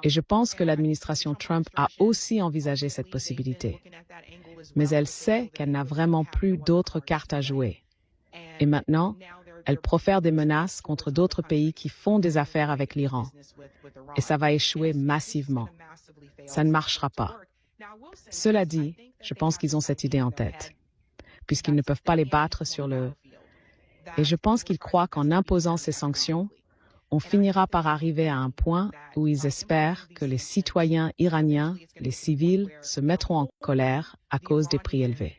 Et je pense que l'administration Trump a aussi envisagé cette possibilité. Mais elle sait qu'elle n'a vraiment plus d'autres cartes à jouer. Et maintenant, elle profère des menaces contre d'autres pays qui font des affaires avec l'Iran. Et ça va échouer massivement. Ça ne marchera pas. Cela dit, je pense qu'ils ont cette idée en tête, puisqu'ils ne peuvent pas les battre sur le... Et je pense qu'ils croient qu'en imposant ces sanctions, on finira par arriver à un point où ils espèrent que les citoyens iraniens, les civils, se mettront en colère à cause des prix élevés.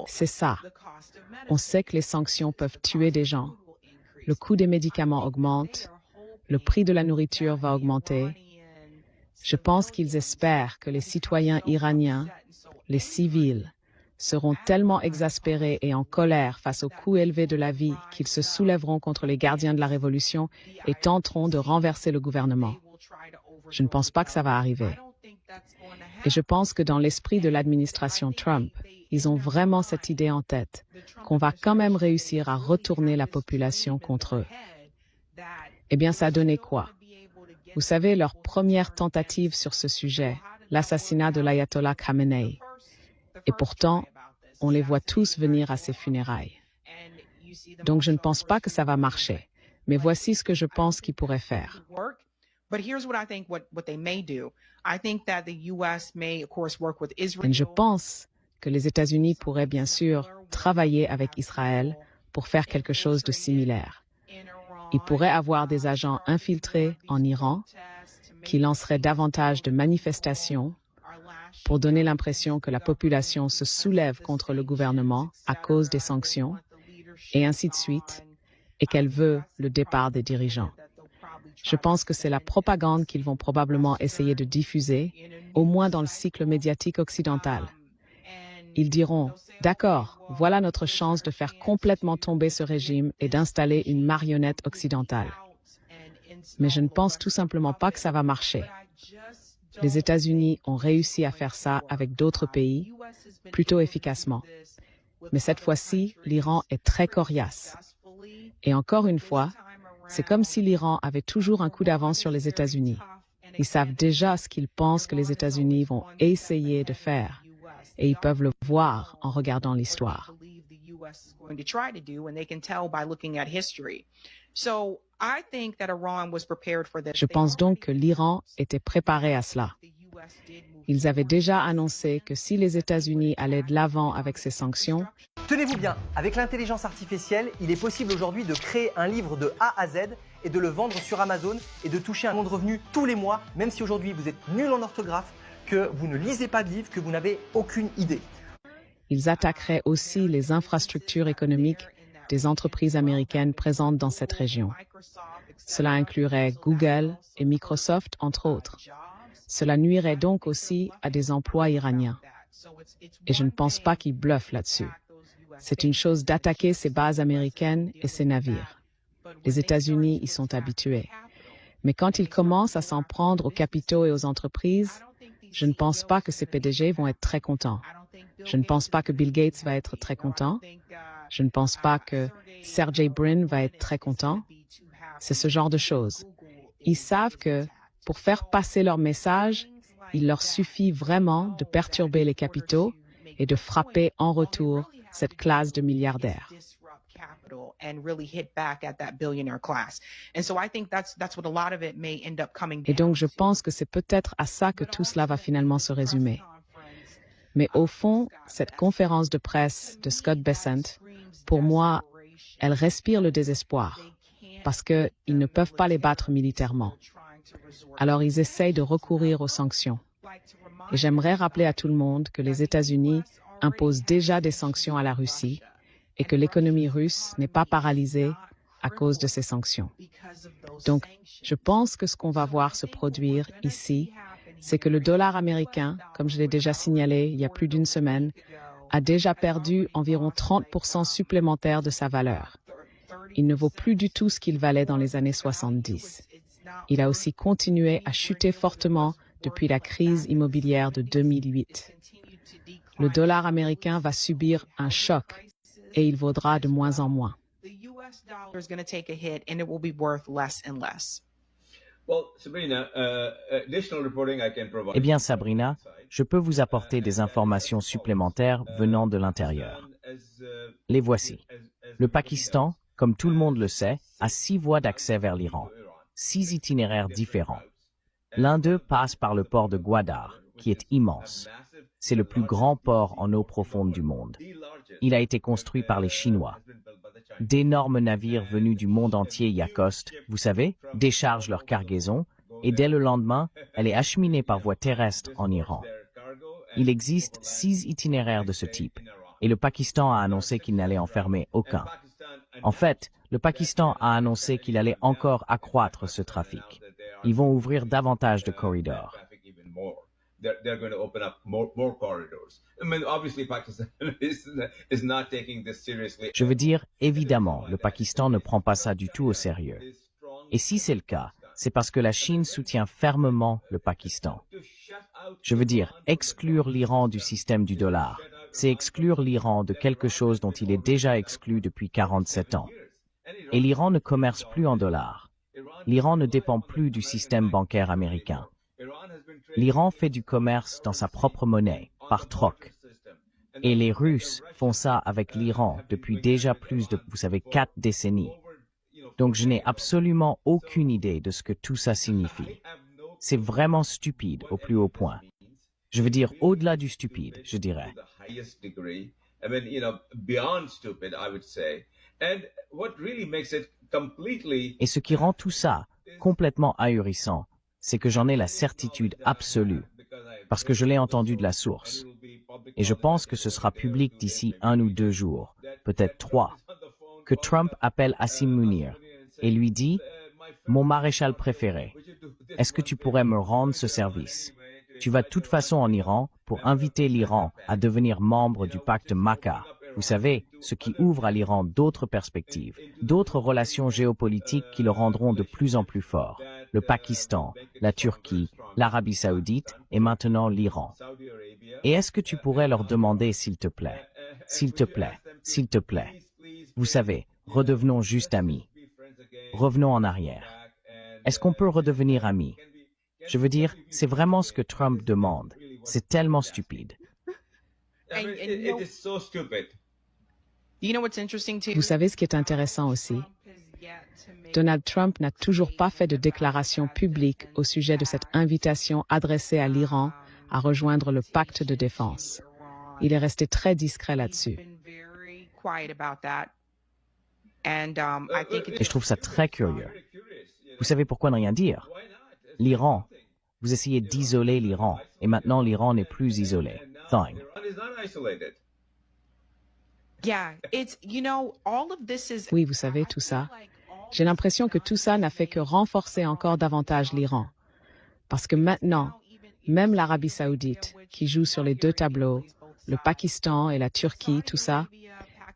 C'est ça. On sait que les sanctions peuvent tuer des gens. Le coût des médicaments augmente. Le prix de la nourriture va augmenter. Je pense qu'ils espèrent que les citoyens iraniens, les civils, seront tellement exaspérés et en colère face au coût élevé de la vie qu'ils se soulèveront contre les gardiens de la révolution et tenteront de renverser le gouvernement. Je ne pense pas que ça va arriver. Et je pense que dans l'esprit de l'administration Trump, ils ont vraiment cette idée en tête, qu'on va quand même réussir à retourner la population contre eux. Eh bien, ça a donné quoi? Vous savez, leur première tentative sur ce sujet, l'assassinat de l'ayatollah Khamenei. Et pourtant, on les voit tous venir à ces funérailles. Donc je ne pense pas que ça va marcher. Mais voici ce que je pense qu'ils pourraient faire. Et je pense que les États-Unis pourraient bien sûr travailler avec Israël pour faire quelque chose de similaire. Ils pourraient avoir des agents infiltrés en Iran qui lanceraient davantage de manifestations pour donner l'impression que la population se soulève contre le gouvernement à cause des sanctions, et ainsi de suite, et qu'elle veut le départ des dirigeants. Je pense que c'est la propagande qu'ils vont probablement essayer de diffuser, au moins dans le cycle médiatique occidental. Ils diront, d'accord, voilà notre chance de faire complètement tomber ce régime et d'installer une marionnette occidentale. Mais je ne pense tout simplement pas que ça va marcher. Les États-Unis ont réussi à faire ça avec d'autres pays, plutôt efficacement. Mais cette fois-ci, l'Iran est très coriace. Et encore une fois, c'est comme si l'Iran avait toujours un coup d'avance sur les États-Unis. Ils savent déjà ce qu'ils pensent que les États-Unis vont essayer de faire. Et ils peuvent le voir en regardant l'histoire. Je pense donc que l'Iran était préparé à cela. Ils avaient déjà annoncé que si les États-Unis allaient de l'avant avec ces sanctions... Tenez-vous bien, avec l'intelligence artificielle, il est possible aujourd'hui de créer un livre de A à Z et de le vendre sur Amazon et de toucher un million de revenus tous les mois, même si aujourd'hui vous êtes nul en orthographe, que vous ne lisez pas de livres, que vous n'avez aucune idée. Ils attaqueraient aussi les infrastructures économiques des entreprises américaines présentes dans cette région. Cela inclurait Google et Microsoft, entre autres. Cela nuirait donc aussi à des emplois iraniens. Et je ne pense pas qu'ils bluffent là-dessus. C'est une chose d'attaquer ces bases américaines et ces navires. Les États-Unis y sont habitués. Mais quand ils commencent à s'en prendre aux capitaux et aux entreprises, je ne pense pas que ces PDG vont être très contents. Je ne pense pas que Bill Gates va être très content. Je ne pense pas que Sergey Brin va être très content. C'est ce genre de choses. Ils savent que, pour faire passer leur message, il leur suffit vraiment de perturber les capitaux et de frapper en retour cette classe de milliardaires. Et donc je pense que c'est peut-être à ça que tout cela va finalement se résumer. Mais au fond, cette conférence de presse de Scott Bessent, pour moi, elle respire le désespoir, parce qu'ils ne peuvent pas les battre militairement. Alors ils essayent de recourir aux sanctions. Et j'aimerais rappeler à tout le monde que les États-Unis imposent déjà des sanctions à la Russie et que l'économie russe n'est pas paralysée à cause de ces sanctions. Donc, je pense que ce qu'on va voir se produire ici, c'est que le dollar américain, comme je l'ai déjà signalé il y a plus d'une semaine, a déjà perdu environ 30% supplémentaire de sa valeur. Il ne vaut plus du tout ce qu'il valait dans les années 70. Il a aussi continué à chuter fortement depuis la crise immobilière de 2008. Le dollar américain va subir un choc et il vaudra de moins en moins. is going to take a hit and it will be worth less and less. Eh bien, Sabrina, je peux vous apporter des informations supplémentaires venant de l'intérieur. Les voici. Le Pakistan, comme tout le monde le sait, a 6 voies d'accès vers l'Iran, 6 itinéraires différents. L'un d'eux passe par le port de Gwadar, qui est immense. C'est le plus grand port en eau profonde du monde. Il a été construit par les Chinois. D'énormes navires venus du monde entier y accostent, vous savez, déchargent leur cargaison, et dès le lendemain, elle est acheminée par voie terrestre en Iran. Il existe 6 itinéraires de ce type, et le Pakistan a annoncé qu'il n'allait en fermer aucun. En fait, le Pakistan a annoncé qu'il allait encore accroître ce trafic. Ils vont ouvrir davantage de corridors. Je veux dire, évidemment, le Pakistan ne prend pas ça du tout au sérieux. Et si c'est le cas, c'est parce que la Chine soutient fermement le Pakistan. Je veux dire, exclure l'Iran du système du dollar, c'est exclure l'Iran de quelque chose dont il est déjà exclu depuis 47 ans. Et l'Iran ne commerce plus en dollars. L'Iran ne dépend plus du système bancaire américain. L'Iran fait du commerce dans sa propre monnaie, par troc. Et les Russes font ça avec l'Iran depuis déjà plus de, 4 décennies. Donc je n'ai absolument aucune idée de ce que tout ça signifie. C'est vraiment stupide au plus haut point. Je veux dire au-delà du stupide, je dirais. Et ce qui rend tout ça complètement ahurissant, c'est que j'en ai la certitude absolue, parce que je l'ai entendu de la source. Et je pense que ce sera public d'ici 1 ou 2 jours, peut-être 3, que Trump appelle Asim Munir et lui dit « Mon maréchal préféré, est-ce que tu pourrais me rendre ce service? Tu vas de toute façon en Iran pour inviter l'Iran à devenir membre du pacte Makkah. Vous savez, ce qui ouvre à l'Iran d'autres perspectives, d'autres relations géopolitiques qui le rendront de plus en plus fort. Le Pakistan, la Turquie, l'Arabie Saoudite et maintenant l'Iran. Et est-ce que tu pourrais leur demander s'il te plaît, s'il te plaît, s'il te plaît? Vous savez, redevenons juste amis. Revenons en arrière. Est-ce qu'on peut redevenir amis? Je veux dire, c'est vraiment ce que Trump demande. C'est tellement stupide. Vous savez ce qui est intéressant aussi? Donald Trump n'a toujours pas fait de déclaration publique au sujet de cette invitation adressée à l'Iran à rejoindre le pacte de défense. Il est resté très discret là-dessus. Et je trouve ça très curieux. Vous savez pourquoi ne rien dire? L'Iran. Vous essayez d'isoler l'Iran, et maintenant l'Iran n'est plus isolé. Fine. Oui, vous savez, tout ça. J'ai l'impression que tout ça n'a fait que renforcer encore davantage l'Iran. Parce que maintenant, même l'Arabie Saoudite, qui joue sur les 2 tableaux, le Pakistan et la Turquie, tout ça,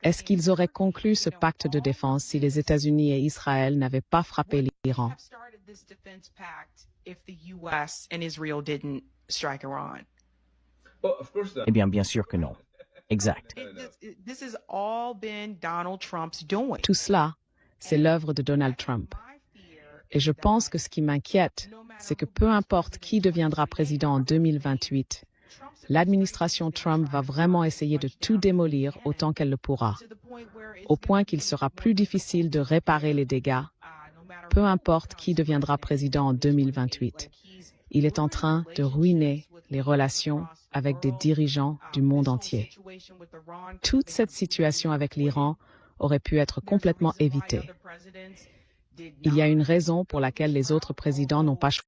est-ce qu'ils auraient conclu ce pacte de défense si les États-Unis et Israël n'avaient pas frappé l'Iran? Eh bien sûr que non. Exact. Tout cela, c'est l'œuvre de Donald Trump. Et je pense que ce qui m'inquiète, c'est que peu importe qui deviendra président en 2028, l'administration Trump va vraiment essayer de tout démolir autant qu'elle le pourra, au point qu'il sera plus difficile de réparer les dégâts, peu importe qui deviendra président en 2028. Il est en train de ruiner les relations avec des dirigeants du monde entier. Toute cette situation avec l'Iran aurait pu être complètement évitée. Il y a une raison pour laquelle les autres présidents n'ont pas choisi